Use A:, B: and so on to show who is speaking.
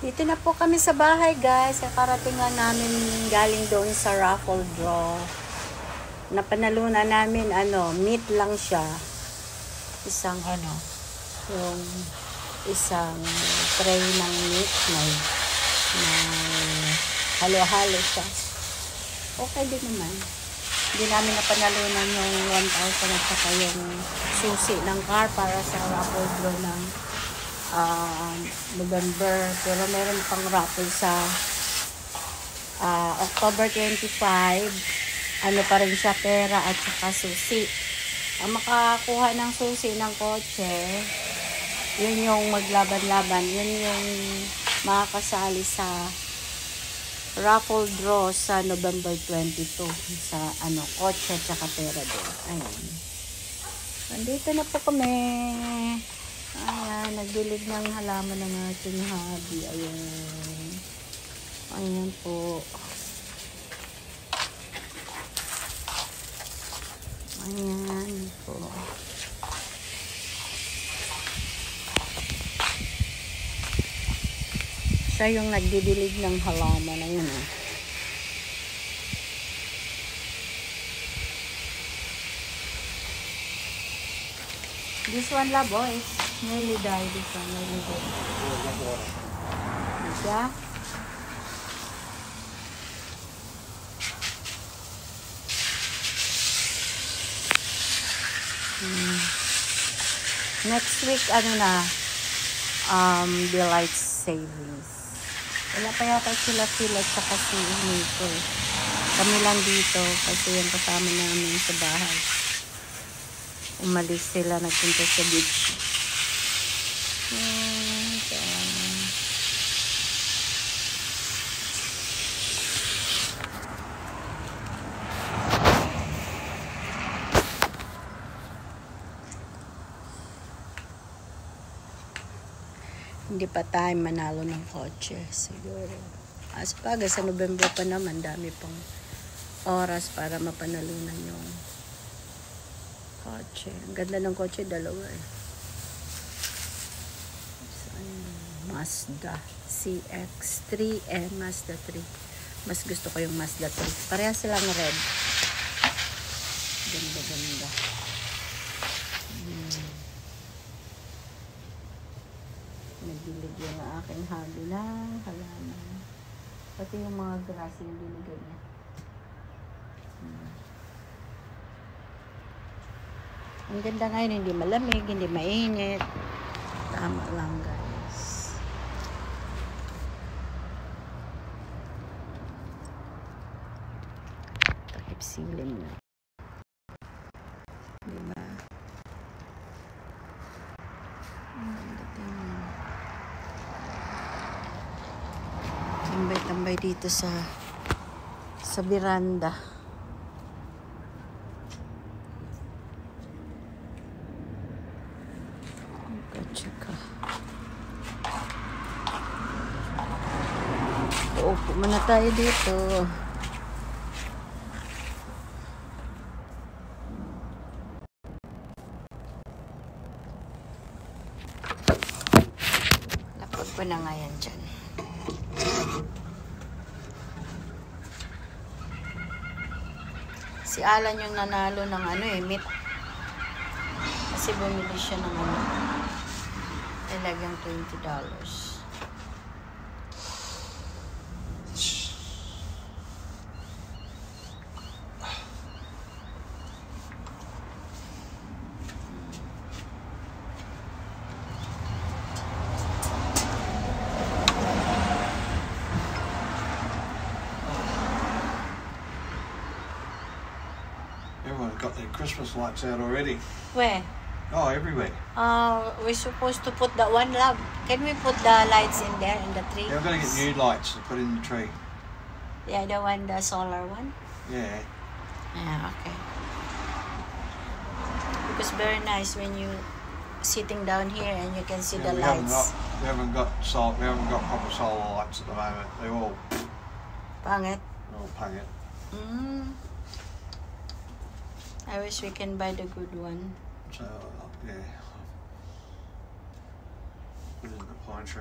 A: Dito na po kami sa bahay, guys. Kakarating lang namin galing doon sa raffle draw. Napanalunan namin, meat lang siya. Isang, yung isang tray ng meat. May halo-halo siya. Okay din naman. Hindi namin napanalunan yung 1,000 at saka yung susi ng car para sa raffle draw ng November. Pero meron pang raffle sa October 25. Ano pa rin siya, pera at saka susi. Ang makakuha ng susi ng kotse, yun yung maglaban-laban. Yun yung makakasali sa raffle draw sa November 22 sa kotse at saka pera din. Ayun. Nandito na po kami. Ayan, nagdilig ng halaman ng ating hobby. Ayan. Ayan po. Ayan po. Siya yung nagdidilig ng halaman. Ayan o. This one la, boys. Nearly died. This one nearly died. Yeah. Next week, daylight savings. Wala pa yata sila sa kasi nito. Kami lang dito kasi yung kasama namin sa bahay. Umalis sila, nagpunta sa beach. Hindi pa tayo manalo ng kotse siguro. Sa November pa naman, dami pang oras para mapanalunan yung kotse. Ang ganda ng kotse, dalawa eh. Mazda CX-3 and Mazda 3. Mas gusto ko yung Mazda 3. Pareha silang red. Ganda. Nagdilig yung aking hobby ng halaman. Pati yung mga grass yung diligan niya. Ang ganda ngayon, hindi malamig, hindi mainit. Tama lang, guys. Takip silim na. Diba? Tambay dito sa veranda. Tsaka uupo muna tayo dito. Lapag ko na nga yan dyan. Si Alan yung nanalo ng meat. Kasi bumili siya ng talagang $20.
B: Everyone's got their Christmas lights out already.
A: Where?
B: Oh, everywhere.
A: We're supposed to put that one, love. Can we put the lights in there, in the tree?
B: Yeah, we're going to get new lights to put in the tree.
A: Yeah, the solar one?
B: Yeah.
A: Yeah, okay. Because very nice when you sitting down here and you can see the lights.
B: We haven't got proper solar lights at the moment. They're all
A: Pangit?
B: They're all pangit.
A: I wish we can buy the good one.
B: So, yeah. Put it in the pine tree.